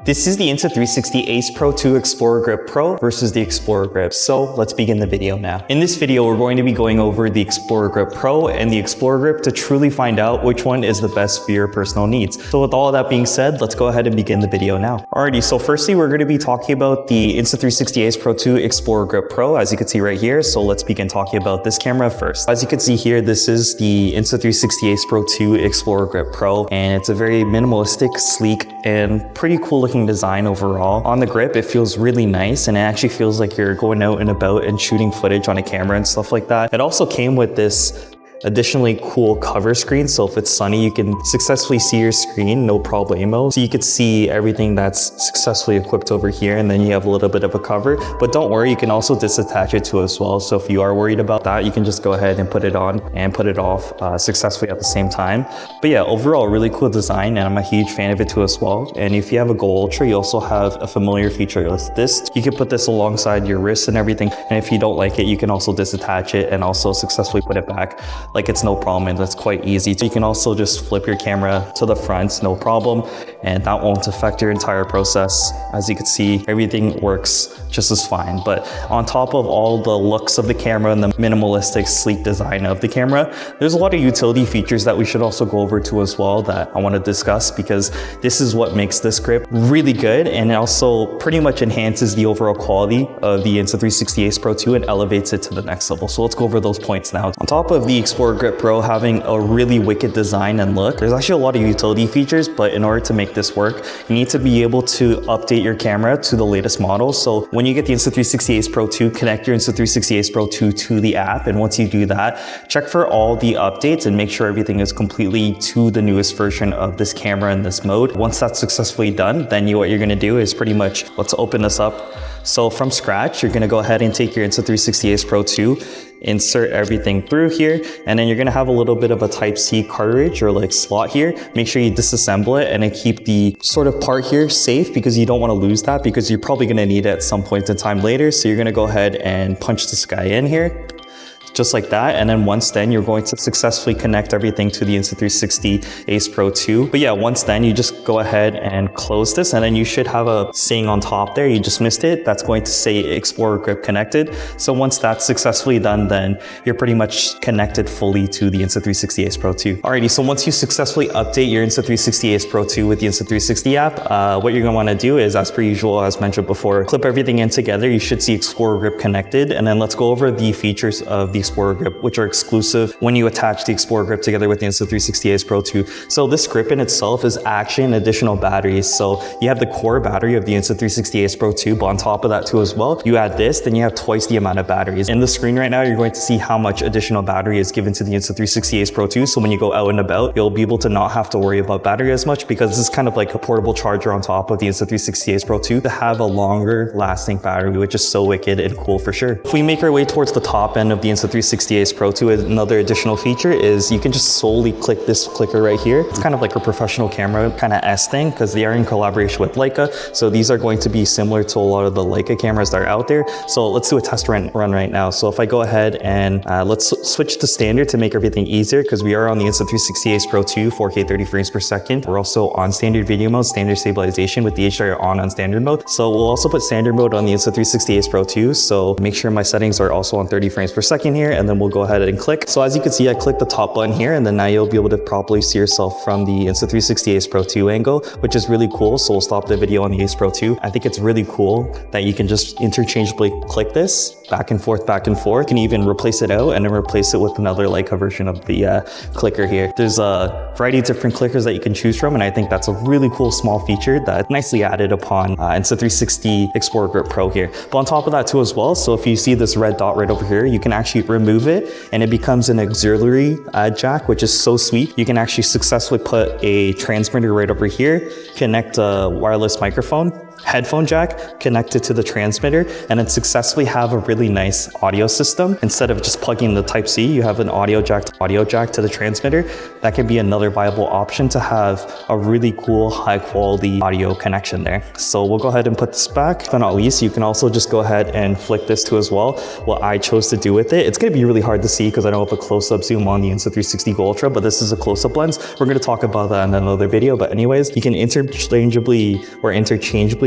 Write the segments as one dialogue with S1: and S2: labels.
S1: This is the Insta360 Ace Pro 2 Xplorer Grip Pro versus the Xplorer Grip. So let's begin the video now. In this video, we're going to be going over the Xplorer Grip Pro and the Xplorer Grip to truly find out which one is the best for your personal needs. So with all of that being said, let's go ahead and begin the video now. Alrighty, so firstly, we're going to be talking about the Insta360 Ace Pro 2 Xplorer Grip Pro, as you can see right here. So let's begin talking about this camera first. As you can see here, this is the Insta360 Ace Pro 2 Xplorer Grip Pro, and it's a very minimalistic, sleek, and pretty cool looking design overall. On the grip, it feels really nice, and it actually feels like you're going out and about and shooting footage on a camera and stuff like that. It also came with this additionally cool cover screen, so if it's sunny you can successfully see your screen, no problemo. So you could see everything that's successfully equipped over here, and then you have a little bit of a cover. But don't worry, you can also disattach it to as well. So if you are worried about that, you can just go ahead and put it on and put it off successfully at the same time. But yeah, overall really cool design, and I'm a huge fan of it too as well. And if you have a Go Ultra, you also have a familiar feature with this. You can put this alongside your wrist and everything, and if you don't like it, you can also disattach it and also successfully put it back. Like, it's no problem, and that's quite easy. So you can also just flip your camera to the front, no problem, and that won't affect your entire process. As you can see, everything works just as fine. But on top of all the looks of the camera and the minimalistic, sleek design of the camera, there's a lot of utility features that we should also go over to as well that I want to discuss, because this is what makes this grip really good, and it also pretty much enhances the overall quality of the Insta360 Ace Pro 2 and elevates it to the next level. So let's go over those points now. On top of the Xplorer Grip Pro having a really wicked design and look, there's actually a lot of utility features, but in order to make this work, you need to be able to update your camera to the latest model. So when you get the Insta360 Ace Pro 2, connect your Insta360 Ace Pro 2 to the app, and once you do that, check for all the updates and make sure everything is completely to the newest version of this camera in this mode. Once that's successfully done, then what you're going to do is pretty much, let's open this up. So from scratch, you're going to go ahead and take your Insta360 Ace Pro 2, insert everything through here, and then you're going to have a little bit of a Type-C cartridge or like slot here. Make sure you disassemble it and then keep the sort of part here safe, because you don't want to lose that, because you're probably going to need it at some point in time later. So you're going to go ahead and punch this guy in here, just like that. And then once then, you're going to successfully connect everything to the Insta360 Ace Pro 2. But yeah, once then, you just go ahead and close this, and then you should have a saying on top there. You just missed it. That's going to say Xplorer Grip connected. So once that's successfully done, then you're pretty much connected fully to the Insta360 Ace Pro 2. Alrighty, so once you successfully update your Insta360 Ace Pro 2 with the Insta360 app, what you're going to want to do is, as per usual, as mentioned before, clip everything in together. You should see Xplorer Grip connected, and then let's go over the features of the Xplorer Grip, which are exclusive when you attach the Xplorer Grip together with the Insta360 Ace Pro 2. So this grip in itself is actually an additional batteries. So you have the core battery of the Insta360 Ace Pro 2, but on top of that too as well, you add this, then you have twice the amount of batteries. In the screen right now, you're going to see how much additional battery is given to the Insta360 Ace Pro 2. So when you go out and about, you'll be able to not have to worry about battery as much, because this is kind of like a portable charger on top of the Insta360 Ace Pro 2 to have a longer lasting battery, which is so wicked and cool for sure. If we make our way towards the top end of the Insta360 Ace Pro 2, another additional feature is you can just solely click this clicker right here. It's kind of like a professional camera kind of S thing, because they are in collaboration with Leica. So these are going to be similar to a lot of the Leica cameras that are out there. So let's do a test run right now. So if I go ahead and let's switch to standard to make everything easier, because we are on the Insta360 Ace Pro 2, 4K 30 frames per second. We're also on standard video mode, standard stabilization with the HDR on standard mode. So we'll also put standard mode on the Insta360 Ace Pro 2. So make sure my settings are also on 30 frames per second here, and then we'll go ahead and click. So as you can see, I clicked the top button here, and then now you'll be able to properly see yourself from the Insta360 Ace Pro 2 angle, which is really cool. So we'll stop the video on the Ace Pro 2. I think it's really cool that you can just interchangeably click this back and forth, back and forth. You can even replace it out and then replace it with another Leica version of the clicker here. There's a variety of different clickers that you can choose from, and I think that's a really cool small feature that's nicely added upon Insta360 Xplorer Grip Pro here. But on top of that too as well, so if you see this red dot right over here, you can actually remove it, and it becomes an auxiliary jack, which is so sweet. You can actually successfully put a transmitter right over here, connect a wireless microphone, headphone jack connected to the transmitter, and then successfully have a really nice audio system. Instead of just plugging the Type-C, you have an audio jack to the transmitter. That can be another viable option to have a really cool, high quality audio connection there. So we'll go ahead and put this back. But not least, you can also just go ahead and flick this too as well. What I chose to do with it, it's gonna be really hard to see because I don't have a close-up zoom on the Insta360 Go Ultra, but this is a close-up lens. We're gonna talk about that in another video. But anyways, you can interchangeably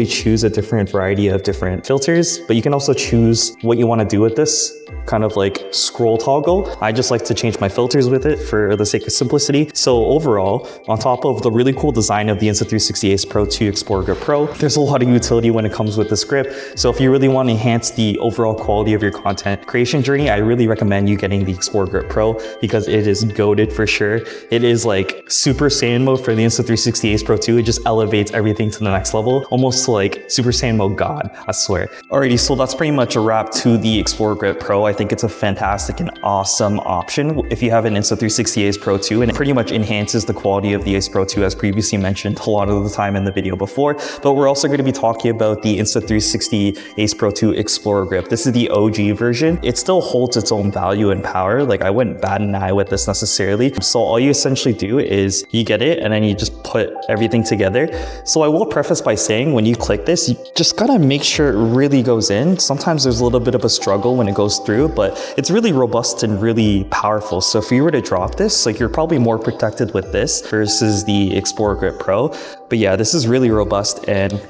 S1: choose a different variety of different filters, but you can also choose what you want to do with this kind of like scroll toggle. I just like to change my filters with it for the sake of simplicity. So overall, on top of the really cool design of the Insta360 Ace Pro 2 Xplorer Grip Pro, there's a lot of utility when it comes with this grip. So if you really want to enhance the overall quality of your content creation journey, I really recommend you getting the Xplorer Grip Pro because it is goated for sure. It is like Super Saiyan mode for the Insta360 Ace Pro 2. It just elevates everything to the next level, almost like Super Saiyan mode God, I swear. Alrighty, so that's pretty much a wrap to the Xplorer Grip Pro. I think it's a fantastic and awesome option if you have an Insta360 Ace Pro 2, and it pretty much enhances the quality of the Ace Pro 2 as previously mentioned a lot of the time in the video before. But we're also going to be talking about the Insta360 Ace Pro 2 Xplorer Grip. This is the OG version. It still holds its own value and power. Like I wouldn't bat an eye with this necessarily. So all you essentially do is you get it and then you just put everything together. So I will preface by saying when you click this, you just gotta make sure it really goes in. Sometimes there's a little bit of a struggle when it goes through, but it's really robust and really powerful. So if you were to drop this, like you're probably more protected with this versus the Xplorer Grip Pro. But yeah, this is really robust and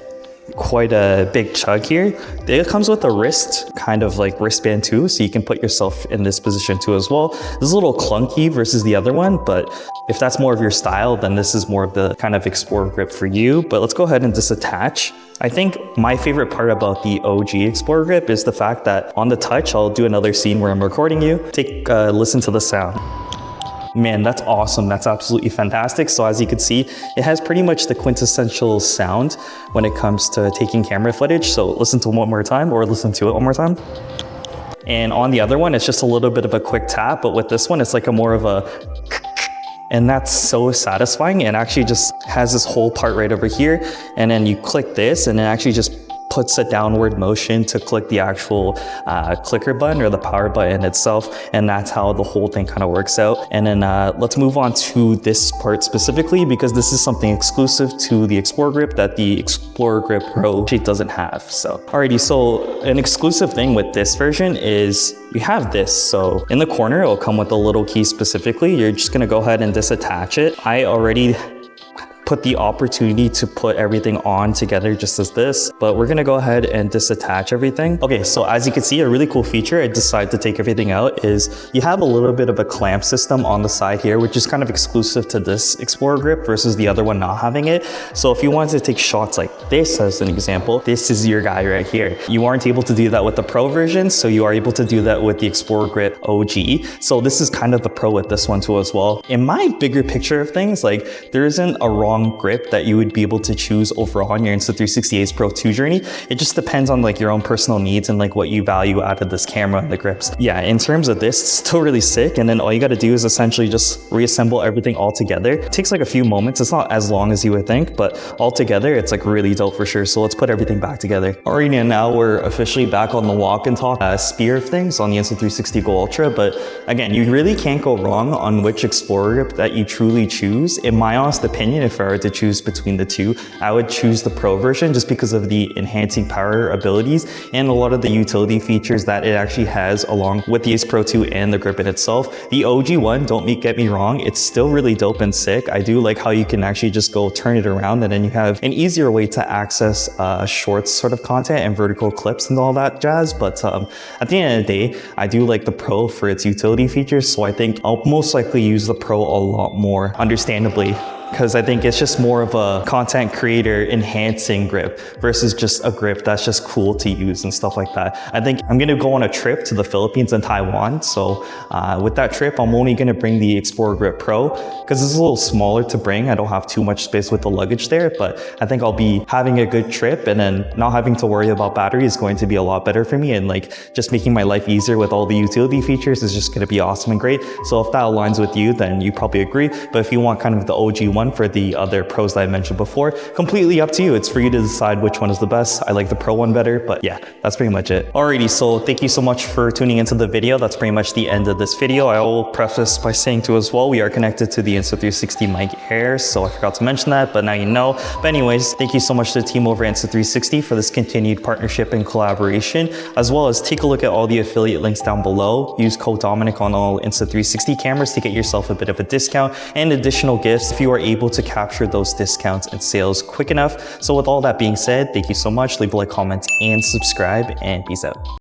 S1: quite a big chug here. It comes with a wrist, kind of like wristband too, so you can put yourself in this position too as well. This is a little clunky versus the other one, but if that's more of your style, then this is more of the kind of Xplorer Grip for you. But let's go ahead and disattach. I think my favorite part about the OG Xplorer Grip is the fact that on the touch, I'll do another scene where I'm recording you. Take a listen to the sound. Man, that's awesome. That's absolutely fantastic. So as you can see, it has pretty much the quintessential sound when it comes to taking camera footage. So listen to it one more time or listen to it one more time. And on the other one, it's just a little bit of a quick tap, but with this one, it's like a more of a, and that's so satisfying, and actually just has this whole part right over here. And then you click this and it actually just puts a downward motion to click the actual clicker button or the power button itself, and that's how the whole thing kind of works out. And then let's move on to this part specifically because this is something exclusive to the Xplorer Grip that the Xplorer Grip Pro actually doesn't have. So alrighty, so an exclusive thing with this version is you have this. So in the corner, it'll come with a little key specifically. You're just gonna go ahead and disattach it. I already put the opportunity to put everything on together just as this, but we're gonna go ahead and disattach everything. Okay, so as you can see, a really cool feature I decided to take everything out is you have a little bit of a clamp system on the side here, which is kind of exclusive to this Xplorer Grip versus the other one not having it. So if you wanted to take shots like this as an example, this is your guy right here. You aren't able to do that with the Pro version, so you are able to do that with the Xplorer Grip OG. So this is kind of the Pro with this one too as well. In my bigger picture of things, like there isn't a wrong grip that you would be able to choose overall on your Insta360 Ace Pro 2 journey. It just depends on like your own personal needs and like what you value out of this camera and the grips. Yeah, in terms of this, it's still really sick. And then all you got to do is essentially just reassemble everything all together. It takes like a few moments. It's not as long as you would think, but all together, it's like really dope for sure. So let's put everything back together. Alrighty, and now we're officially back on the walk and talk spear of things on the Insta360 Go Ultra. But again, you really can't go wrong on which Xplorer Grip that you truly choose. In my honest opinion, if I were to choose between the two, I would choose the Pro version just because of the enhancing power abilities and a lot of the utility features that it actually has along with the Ace Pro 2 and the grip in itself. The OG one, don't get me wrong, it's still really dope and sick. I do like how you can actually just go turn it around and then you have an easier way to access shorts sort of content and vertical clips and all that jazz. But at the end of the day, I do like the Pro for its utility features, so I think I'll most likely use the Pro a lot more, understandably, because I think it's just more of a content creator enhancing grip versus just a grip that's just cool to use and stuff like that. I think I'm gonna go on a trip to the Philippines and Taiwan. So with that trip, I'm only gonna bring the Xplorer Grip Pro because it's a little smaller to bring. I don't have too much space with the luggage there, but I think I'll be having a good trip and then not having to worry about battery is going to be a lot better for me. And like just making my life easier with all the utility features is just gonna be awesome and great. So if that aligns with you, then you probably agree. But if you want kind of the OG one, one for the other pros that I mentioned before. Completely up to you. It's for you to decide which one is the best. I like the pro one better, but yeah, that's pretty much it. Alrighty, so thank you so much for tuning into the video. That's pretty much the end of this video. I will preface by saying too as well, we are connected to the Insta360 mic Air, so I forgot to mention that, but now you know. But anyways, thank you so much to the team over at Insta360 for this continued partnership and collaboration, as well as take a look at all the affiliate links down below. Use code Dominic on all Insta360 cameras to get yourself a bit of a discount and additional gifts if you are able to capture those discounts and sales quick enough. So with all that being said, thank you so much. Leave a like, comment, and subscribe, and peace out.